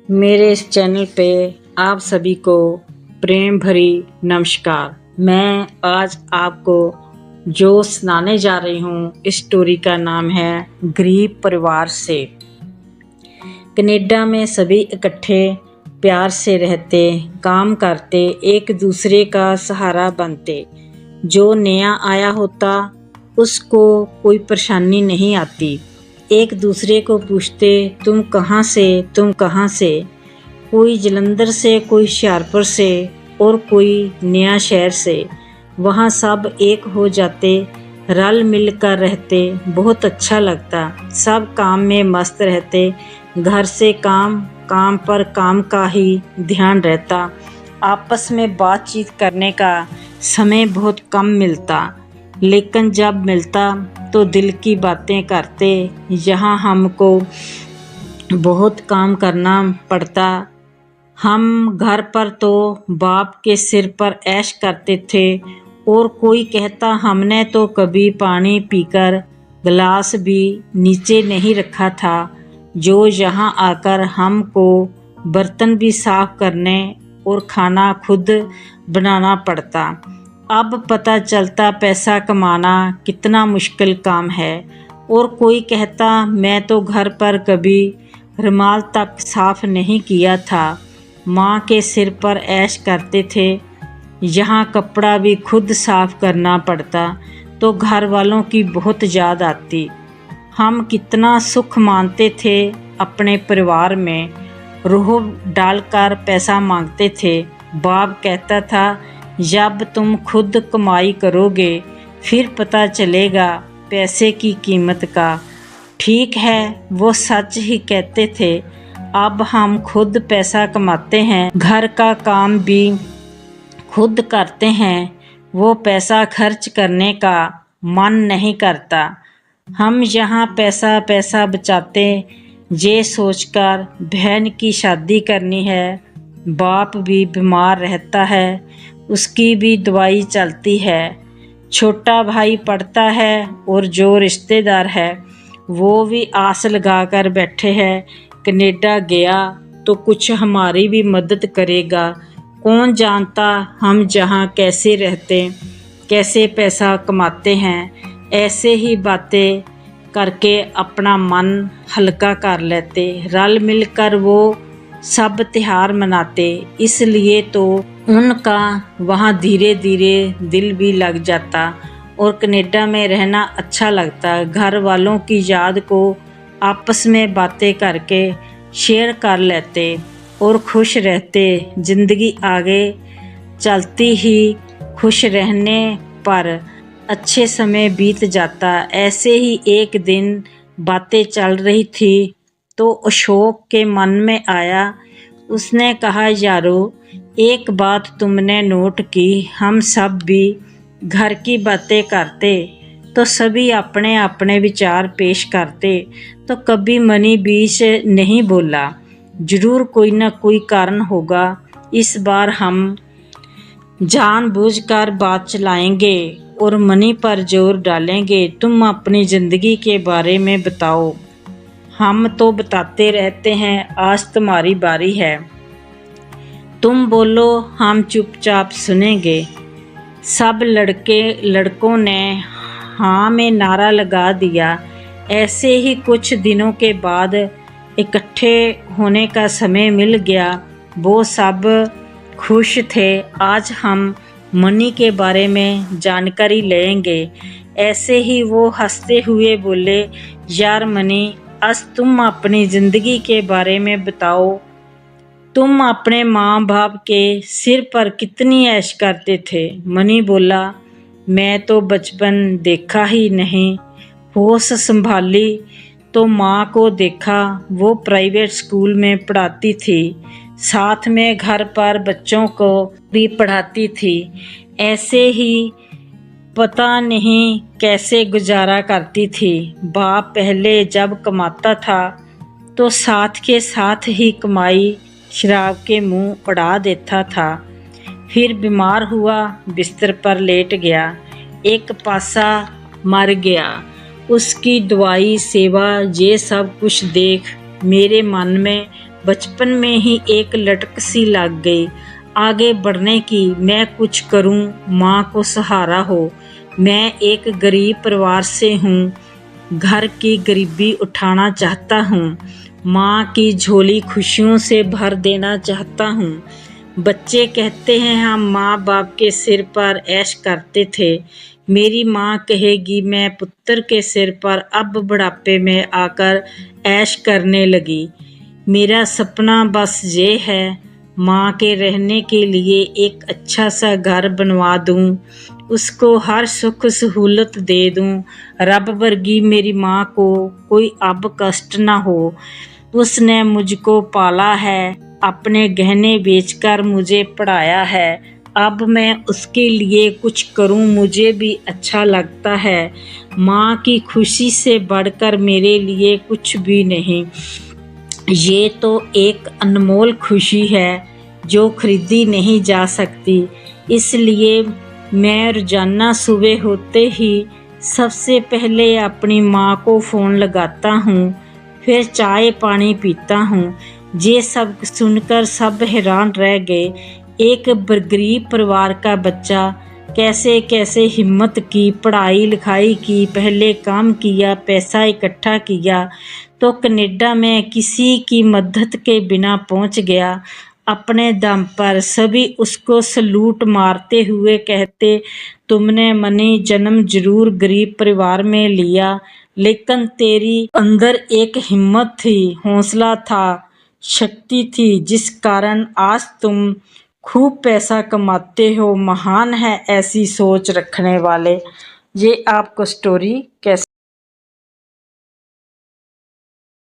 मेरे इस चैनल पे आप सभी को प्रेम भरी नमस्कार। मैं आज आपको जो सुनाने जा रही हूँ, इस स्टोरी का नाम है गरीब परिवार से। कनाडा में सभी इकट्ठे प्यार से रहते, काम करते, एक दूसरे का सहारा बनते। जो नया आया होता उसको कोई परेशानी नहीं आती। एक दूसरे को पूछते, तुम कहाँ से, तुम कहाँ से। कोई जलंधर से, कोई हुशियारपुर से और कोई नया शहर से। वहाँ सब एक हो जाते, रल मिल कर रहते, बहुत अच्छा लगता। सब काम में मस्त रहते, घर से काम, काम पर काम का ही ध्यान रहता। आपस में बातचीत करने का समय बहुत कम मिलता, लेकिन जब मिलता तो दिल की बातें करते। यहाँ हमको बहुत काम करना पड़ता। हम घर पर तो बाप के सिर पर ऐश करते थे, और कोई कहता हमने तो कभी पानी पीकर गिलास भी नीचे नहीं रखा था। जो यहाँ आकर हमको बर्तन भी साफ करने और खाना खुद बनाना पड़ता। अब पता चलता पैसा कमाना कितना मुश्किल काम है। और कोई कहता मैं तो घर पर कभी रुमाल तक साफ नहीं किया था। माँ के सिर पर ऐश करते थे, यहाँ कपड़ा भी खुद साफ करना पड़ता तो घर वालों की बहुत याद आती। हम कितना सुख मानते थे अपने परिवार में। रूह डालकर पैसा मांगते थे। बाप कहता था जब तुम खुद कमाई करोगे फिर पता चलेगा पैसे की कीमत का। ठीक है, वो सच ही कहते थे। अब हम खुद पैसा कमाते हैं, घर का काम भी खुद करते हैं। वो पैसा खर्च करने का मन नहीं करता। हम यहाँ पैसा पैसा बचाते, ये सोचकर बहन की शादी करनी है। बाप भी बीमार रहता है, उसकी भी दवाई चलती है। छोटा भाई पढ़ता है और जो रिश्तेदार है वो भी आस लगा कर बैठे हैं, कनाडा गया तो कुछ हमारी भी मदद करेगा। कौन जानता हम जहाँ कैसे रहते, कैसे पैसा कमाते हैं। ऐसे ही बातें करके अपना मन हल्का कर लेते। रल मिलकर वो सब त्योहार मनाते, इसलिए तो उनका वहाँ धीरे धीरे दिल भी लग जाता और कनाडा में रहना अच्छा लगता। घर वालों की याद को आपस में बातें करके शेयर कर लेते और खुश रहते। ज़िंदगी आगे चलती ही खुश रहने पर अच्छे समय बीत जाता। ऐसे ही एक दिन बातें चल रही थी तो अशोक के मन में आया। उसने कहा यारो, एक बात तुमने नोट की, हम सब भी घर की बातें करते तो सभी अपने अपने विचार पेश करते, तो कभी मनी बीच नहीं बोला। जरूर कोई ना कोई कारण होगा। इस बार हम जानबूझकर बात चलाएंगे और मनी पर जोर डालेंगे। तुम अपनी ज़िंदगी के बारे में बताओ। हम तो बताते रहते हैं, आज तुम्हारी बारी है। तुम बोलो, हम चुपचाप सुनेंगे। सब लड़कों ने हाँ में नारा लगा दिया। ऐसे ही कुछ दिनों के बाद इकट्ठे होने का समय मिल गया। वो सब खुश थे। आज हम मनी के बारे में जानकारी लेंगे। ऐसे ही वो हंसते हुए बोले, यार मनी, आज तुम अपनी ज़िंदगी के बारे में बताओ। तुम अपने माँ बाप के सिर पर कितनी ऐश करते थे। मनी बोला, मैं तो बचपन देखा ही नहीं। होश संभाली तो माँ को देखा, वो प्राइवेट स्कूल में पढ़ाती थी, साथ में घर पर बच्चों को भी पढ़ाती थी। ऐसे ही पता नहीं कैसे गुजारा करती थी। बाप पहले जब कमाता था तो साथ के साथ ही कमाई शराब के मुंह उड़ा देता था। फिर बीमार हुआ, बिस्तर पर लेट गया, एक पासा मर गया। उसकी दवाई सेवा ये सब कुछ देख मेरे मन में बचपन में ही एक लटक सी लग गई आगे बढ़ने की। मैं कुछ करूं, माँ को सहारा हो। मैं एक गरीब परिवार से हूँ, घर की गरीबी उठाना चाहता हूँ, माँ की झोली खुशियों से भर देना चाहता हूँ। बच्चे कहते हैं हम माँ बाप के सिर पर ऐश करते थे। मेरी माँ कहेगी मैं पुत्र के सिर पर अब बुढ़ापे में आकर ऐश करने लगी। मेरा सपना बस ये है, माँ के रहने के लिए एक अच्छा सा घर बनवा दूँ, उसको हर सुख सहूलत दे दूँ। रब वर्गी मेरी माँ को कोई अब कष्ट ना हो। उसने मुझको पाला है, अपने गहने बेचकर मुझे पढ़ाया है। अब मैं उसके लिए कुछ करूं, मुझे भी अच्छा लगता है। माँ की खुशी से बढ़कर मेरे लिए कुछ भी नहीं। ये तो एक अनमोल खुशी है जो खरीदी नहीं जा सकती। इसलिए मैं रोजाना सुबह होते ही सबसे पहले अपनी माँ को फ़ोन लगाता हूँ, फिर चाय पानी पीता हूँ। ये सब सुनकर सब हैरान रह गए। एक गरीब परिवार का बच्चा कैसे कैसे हिम्मत की, पढ़ाई लिखाई की, पहले काम किया, पैसा इकट्ठा किया तो कनाडा में किसी की मदद के बिना पहुंच गया अपने दम पर। सभी उसको सलूट मारते हुए कहते, तुमने मनी जन्म जरूर गरीब परिवार में लिया, लेकिन तेरी अंदर एक हिम्मत थी, हौसला था, शक्ति थी, जिस कारण आज तुम खूब पैसा कमाते हो। महान है ऐसी सोच रखने वाले। ये आपको स्टोरी कैसी